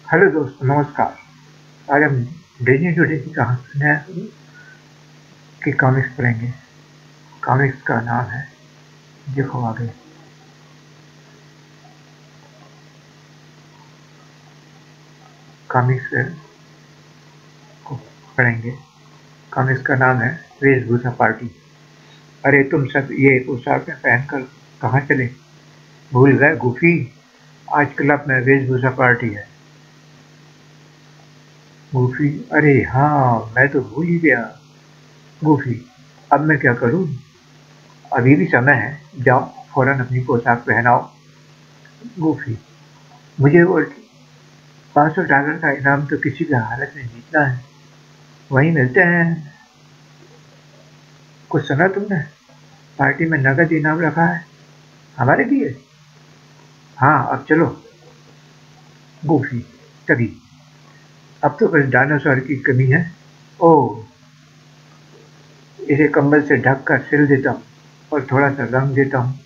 Hello दोस्तों, नमस्कार। आज हम डेनी टुडे की कहानी की कॉमिक्स पढ़ेंगे। कॉमिक्स का नाम है, देखो आगे। कॉमिक्स को पढ़ेंगे। कॉमिक्स का नाम है वेशभूषा पार्टी। अरे तुम सब ये पोशाकें पहनकर कहाँ चले? भूल गए गुफी? आज क्लब में वेशभूषा पार्टी है। गुफी? अरे हाँ, मैं तो भूल ही गया। गुफी, अब मैं क्या करूँ? अभी भी समय है, जाओ फौरन अपनी पोशाक पहनाओ। गुफी, मुझे वो $500 का इनाम तो किसी भी हालत में जीतना है। वहीं मिलते हैं। कुछ सुना तुमने? पार्टी में नगद इनाम रखा है हमारे लिए। हाँ, अब चलो। गोफी, तभी अब तो बस डायनासोर की कमी है। ओह, इसे कंबल से ढक कर सिल देता हूँ और थोड़ा सा रंग देता हूँ।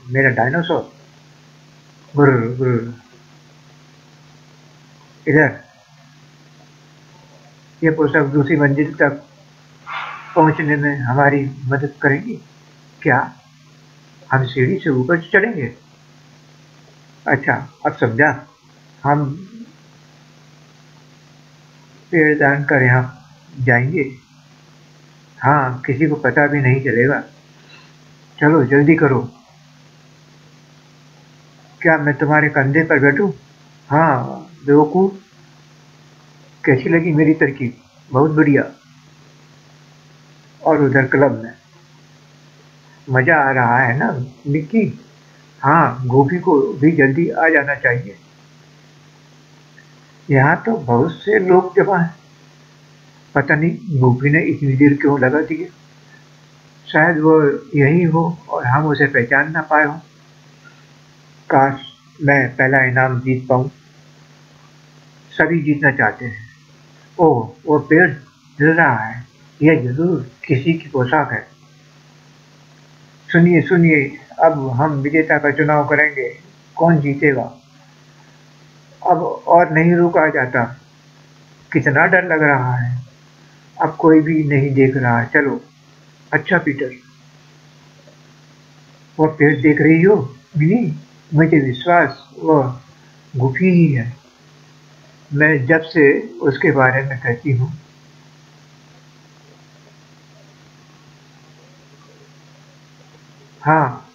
मेरा डायनासोर। गुर्र गुर्र। इधर, ये पोशाक दूसरी मंजिल तक पहुंचने में हमारी मदद करेगी क्या? हम सीढ़ी से ऊपर चढ़ेंगे? अच्छा, अब समझा। हम पेड़ दान कर यहाँ जाएंगे। हाँ, किसी को पता भी नहीं चलेगा। चलो जल्दी करो। क्या मैं तुम्हारे कंधे पर बैठूं? हाँ बेवकूफ, कैसी लगी मेरी तरकीब? बहुत बढ़िया। और उधर क्लब में मजा आ रहा है ना निक्की? हाँ, गोपी को भी जल्दी आ जाना चाहिए। यहाँ तो बहुत से लोग जमा हैं। पता नहीं गोपी ने इतनी देर क्यों लगा दी है। शायद वो यही हो और हम उसे पहचान ना पाए हों। काश मैं पहला इनाम जीत पाऊं। सभी जीतना चाहते हैं। ओह, वो पेड़ हिल रहा है। यह जरूर किसी की पोशाक है। सुनिए सुनिए, अब हम विजेता का चुनाव करेंगे। कौन जीतेगा? अब और नहीं रुका जाता। कितना डर लग रहा है। अब कोई भी नहीं देख रहा। चलो। अच्छा पीटर, वह पेड़ देख रही हो मिनी? मुझे विश्वास वह गुफी ही है। मैं जब से उसके बारे में कहती हूँ। हाँ,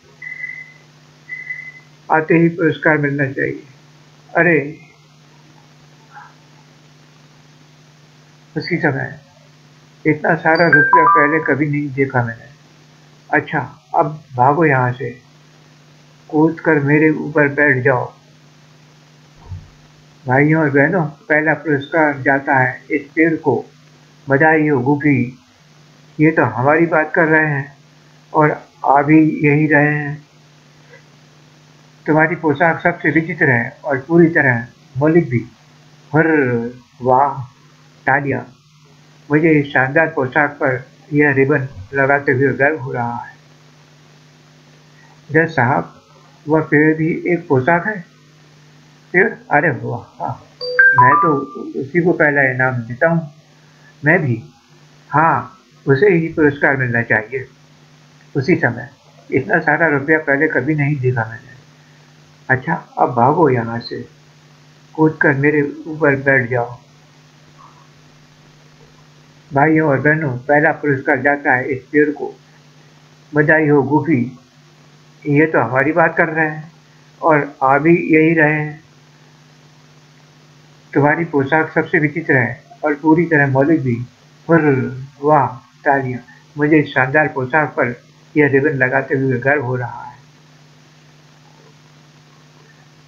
आते ही पुरस्कार मिलना चाहिए। अरे, उसी समय इतना सारा रुपया पहले कभी नहीं देखा मैंने। अच्छा, अब भागो यहाँ से। कूद कर मेरे ऊपर बैठ जाओ। भाइयों और बहनों, पहला पुरस्कार जाता है इस पेड़ को। बधाई हो गुफी। ये तो हमारी बात कर रहे हैं और आ भी यही रहे हैं। तुम्हारी पोशाक सबसे विचित्र है और पूरी तरह मौलिक भी। हर, वाह, तालियां। मुझे इस शानदार पोशाक पर यह रिबन लगाते हुए गर्व हो रहा है। जज साहब, वह पेड़ भी एक पोशाक है। पेड़? अरे वाह वाह। मैं तो उसी को पहला इनाम देता हूँ। मैं भी। हाँ, उसे ही पुरस्कार मिलना चाहिए। उसी समय इतना सारा रुपया पहले कभी नहीं देखा मैंने। अच्छा, अब भागो यहाँ से। कूद कर मेरे ऊपर बैठ जाओ। भाइयों और बहनों, पहला पुरस्कार जाता है इस पेड़ को। बधाई हो गुफी। ये तो हमारी बात कर रहे हैं और आ भी यही रहे हैं। तुम्हारी पोशाक सबसे विचित्र है और पूरी तरह मौलिक भी। हुर्र, वाह, तालियां। मुझे इस शानदार पोशाक पर यह रिबन लगाते हुए गर्व हो रहा है।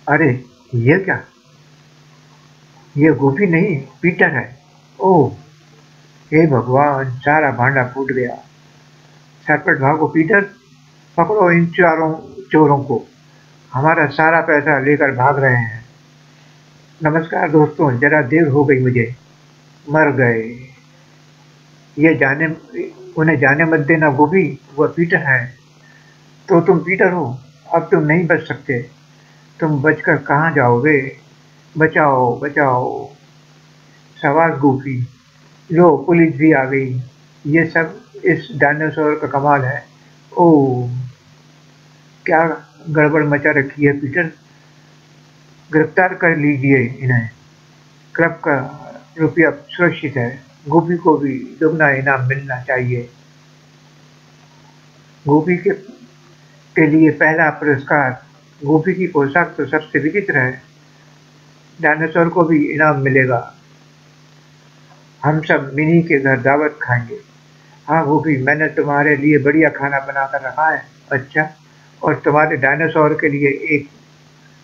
अरे, ये क्या? ये गोपी नहीं, पीटर है। ओह, हे भगवान, सारा भांडा फूट गया। सरपट भागो पीटर। पकड़ो इन चारों चोरों को। हमारा सारा पैसा लेकर भाग रहे हैं। नमस्कार दोस्तों, जरा देर हो गई मुझे। मर गए। ये जाने उन्हें जाने मत देना गोभी, वह पीटर है। तो तुम पीटर हो। अब तुम नहीं बच सकते। तुम बचकर कहाँ जाओगे? बचाओ बचाओ, सवाल गोपी, लो पुलिस भी आ गई। ये सब इस डायनासोर का कमाल है। ओह, क्या गड़बड़ मचा रखी है पीटर, गिरफ्तार कर लीजिए इन्हें। क्लब का रुपया सुरक्षित है, गोपी को भी दुगना इनाम मिलना चाहिए। गोपी के लिए पहला पुरस्कार। गोपी की पोशाक तो सबसे विचित्र है। डायनासोर को भी इनाम मिलेगा। हम सब मिनी के घर दावत खाएंगे। हाँ गोपी, मैंने तुम्हारे लिए बढ़िया खाना बना कर रखा है। अच्छा, और तुम्हारे डायनासोर के लिए 1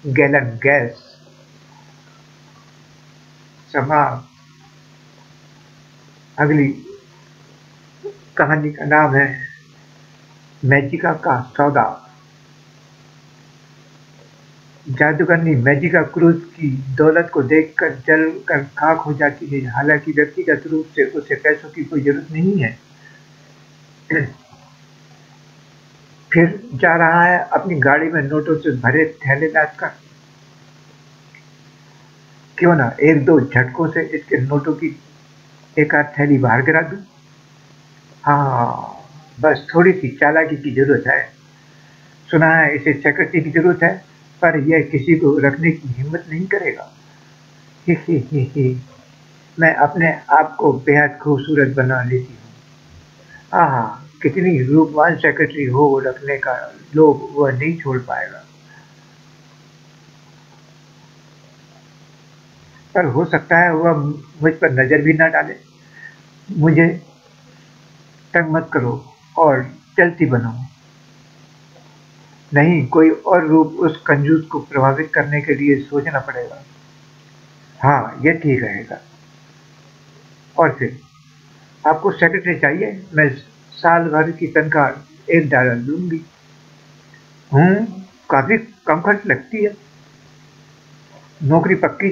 गैलन गैस। समाप्त। अगली कहानी का नाम है मैजिका का सौदा। जादूगरनी मैजिका क्रूज की दौलत को देखकर जल कर खाक हो जाती है। हालांकि व्यक्तिगत रूप से उसे पैसों की कोई जरूरत नहीं है। फिर जा रहा है अपनी गाड़ी में नोटों से भरे थैले लाद कर। क्यों ना एक दो झटकों से इसके नोटों की एक आध थैली बाहर गिरा दूं। हाँ, बस थोड़ी सी चालाकी की जरूरत है। सुना है इसे सेक्रेटरी की जरूरत है, पर यह किसी को रखने की हिम्मत नहीं करेगा। ही ही ही ही। मैं अपने आप को बेहद खूबसूरत बना लेती हूँ। हाँ, कितनी रूपवान सेक्रेटरी हो रखने का लोभ वह नहीं छोड़ पाएगा। पर हो सकता है वह मुझ पर नजर भी न डाले। मुझे तंग मत करो और चलती बनो। नहीं, कोई और रूप उस कंजूस को प्रभावित करने के लिए सोचना पड़ेगा। हाँ, यह ठीक रहेगा। और फिर आपको सेक्रेटरी चाहिए? मैं साल भर की तनख्वाह $1 लूंगी। हूँ, काफी कम खर्च लगती है। नौकरी पक्की।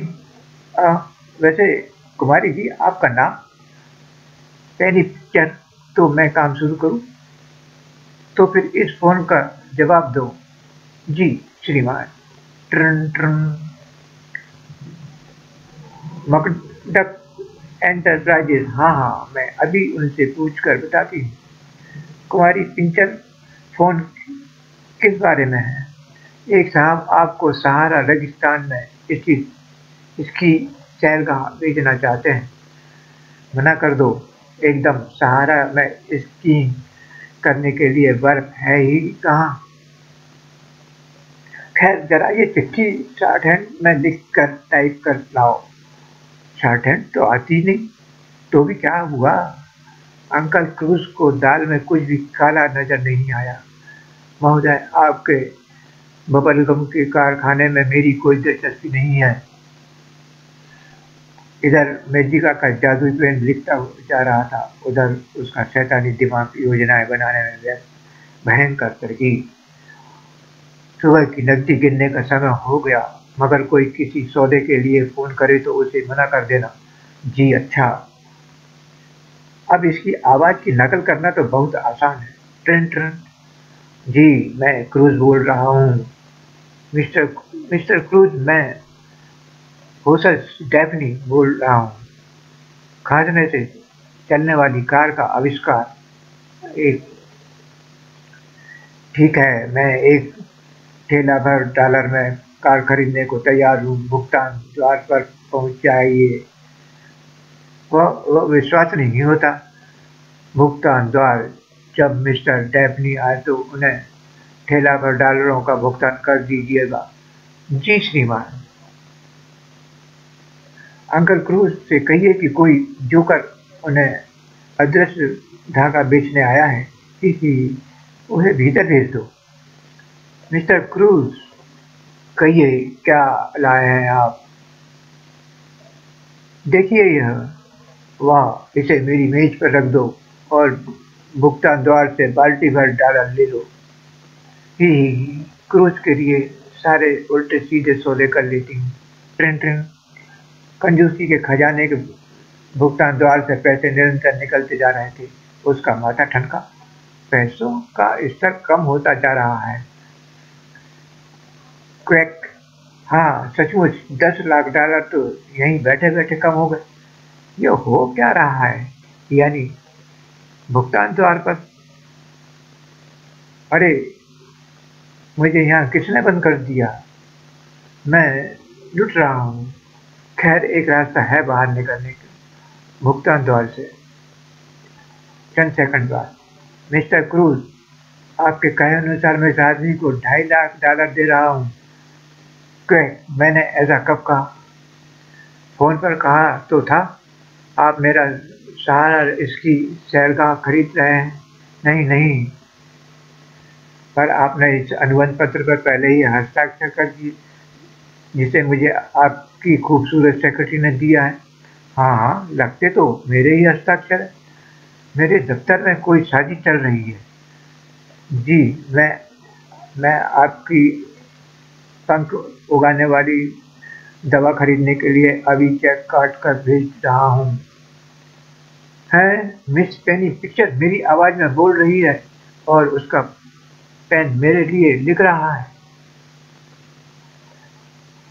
आ, वैसे कुमारी जी, आपका नाम? पेनी पिक्चर। तो मैं काम शुरू करूं? तो फिर इस फोन का जवाब दो। जी श्रीमान। ट्रन ट्रन। मकडक एंटरप्राइजेज। हाँ हाँ, मैं अभी उनसे पूछ कर बताती हूँ। कुमारी पिंचर, फोन किस बारे में है? एक साहब आपको सहारा रेगिस्तान में स्थित इसकी सैरगाह बेचना चाहते हैं। मना कर दो, एकदम सहारा में स्कीइंग करने के लिए बर्फ है ही कहाँ। खैर, जरा ये चिट्ठी शॉर्ट हैंड में लिख कर टाइप कर लाओ। शॉर्ट हैंड तो आती नहीं। तो भी क्या हुआ? अंकल क्रूज को दाल में कुछ भी काला नजर नहीं आया। महोदय, आपके बबलगम के कारखाने में मेरी कोई दिलचस्पी नहीं है। इधर मैजिका का जादुई पेन लिखता जा रहा था, उधर उसका शैतानी दिमाग योजनाएं बनाने में व्यस्त। भयंकर तरकीब। सुबह की नकदी गिनने का समय हो गया, मगर कोई किसी सौदे के लिए फोन करे तो उसे मना कर देना। जी अच्छा। अब इसकी आवाज की नकल करना तो बहुत आसान है। Train train. जी, मैं क्रूज बोल रहा हूँ। मिस्टर मिस्टर क्रूज, मैं होसस डेफनी बोल रहा हूँ। खाजने से चलने वाली कार का आविष्कार। एक ठीक है, मैं एक ठेला भर डॉलर में कार खरीदने को तैयार हूँ। भुगतान द्वार पर पहुंच जाइए। वह विश्वास नहीं होता। भुगतान द्वार। जब मिस्टर डेफनी आए तो उन्हें ठेला भर डॉलरों का भुगतान कर दीजिएगा। जी श्रीमान। अंकल क्रूज से कहिए कि कोई जोकर उन्हें अदृश्य धागा बेचने आया है। ही, उसे भीतर भेज दो। मिस्टर क्रूज, कहिए क्या लाए हैं आप? देखिए यह। वाह, इसे मेरी मेज पर रख दो और भुगतान द्वार से बाल्टी भर डॉलर ले लो। ही, क्रूज के लिए सारे उल्टे सीधे सौदे कर लेती हूँ। ट्रिन ट्रिन। कंजूसी के खजाने के भुगतान द्वार से पैसे निरंतर निकलते जा रहे थे। उसका माथा ठनका। पैसों का स्तर कम होता जा रहा है। क्वैक। हाँ सचमुच, 10 लाख डॉलर तो यहीं बैठे बैठे कम हो गए। ये हो क्या रहा है? यानी भुगतान द्वार पर। अरे, मुझे यहाँ किसने बंद कर दिया? मैं लुट रहा हूँ। खैर, एक रास्ता है बाहर निकलने का, भुगतान द्वार से। चंद सेकंड बाद, मिस्टर क्रूज, आपके कहे अनुसार मैं इस आदमी को 2.5 लाख डॉलर दे रहा हूँ। मैंने ऐसा कब कहा? फोन पर कहा तो था। आप मेरा सहारा इसकी सैरगाह खरीद रहे हैं। नहीं नहीं, पर आपने इस अनुबंध पत्र पर पहले ही हस्ताक्षर कर दिए, जिसे मुझे आपकी खूबसूरत सेक्रेटरी ने दिया है। हाँ हाँ, लगते तो मेरे ही हस्ताक्षर है। मेरे दफ्तर में कोई साजिश चल रही है। जी, मैं आपकी पंख उगाने वाली दवा खरीदने के लिए अभी चेक काट कर भेज रहा हूँ। है, मिस पेनी पिक्चर मेरी आवाज में बोल रही है और उसका पेन मेरे लिए लिख रहा है।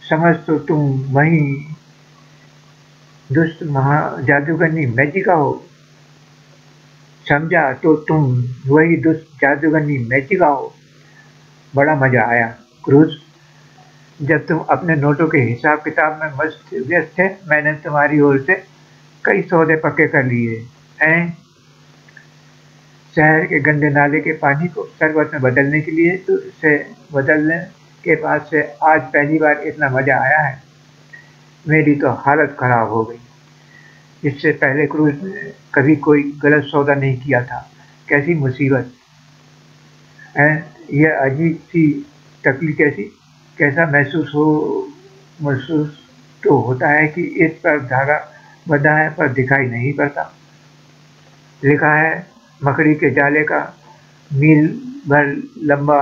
समझ तो तुम वही दुष्ट महा जादूगरनी मैजिका हो। समझा तो तुम वही दुष्ट जादूगरनी मैजिका हो। बड़ा मजा आया क्रूज। जब तुम अपने नोटों के हिसाब किताब में मस्त व्यस्त थे, मैंने तुम्हारी ओर से कई सौदे पक्के कर लिए हैं। शहर के गंदे नाले के पानी को शरबत में बदलने के लिए तो से बदलने के बाद से आज पहली बार इतना मजा आया है। मेरी तो हालत खराब हो गई। इससे पहले क्रूज ने कभी कोई गलत सौदा नहीं किया था। कैसी मुसीबत है। यह अजीब सी तकलीफ कैसी कैसा महसूस तो होता है कि इस पर धागा बंधा है पर दिखाई नहीं पड़ता। लिखा है मकड़ी के जाले का मील भर लंबा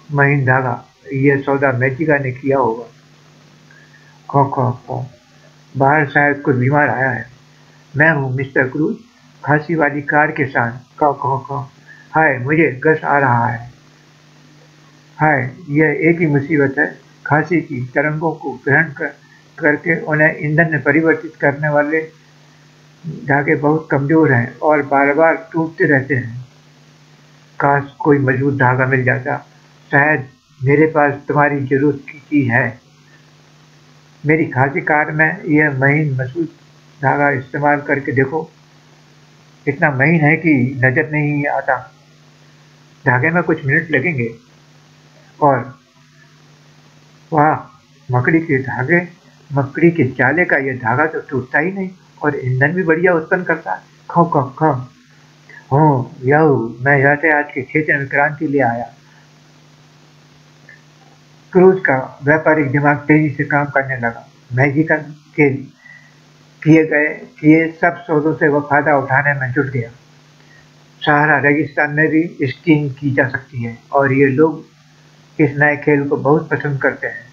महीन धागा। यह सौदा मैजिका ने किया होगा। खो खो खो, बाहर शायद कोई बीमार आया है। मैं हूँ मिस्टर क्रूज, खांसी वाली कार के साथ। खो खो खो, हाय मुझे गस आ रहा है। हाय, यह एक ही मुसीबत है। खांसी की तरंगों को करके उन्हें ईंधन में परिवर्तित करने वाले धागे बहुत कमजोर हैं और बार बार टूटते रहते हैं। काश कोई मजबूत धागा मिल जाता। शायद मेरे पास तुम्हारी जरूरत की चीज है। मेरी खांसी कार में यह महीन मजबूत धागा इस्तेमाल करके देखो। इतना महीन है कि नजर नहीं आता। धागे में कुछ मिनट लगेंगे और वाह, मकड़ी के जाले का यह धागा तो टूटता ही नहीं और ईंधन भी बढ़िया उत्पन्न करता है। खो खो खो, हो यू, मैं यातायात के क्षेत्र में क्रांति ले आया। क्रूज का व्यापारिक दिमाग तेजी से काम करने लगा। मैजिका के किए सब सौदों से वह फायदा उठाने में जुट गया। सहारा रेगिस्तान में भी स्कीइंग की जा सकती है और ये लोग इस नए खेल को बहुत पसंद करते हैं।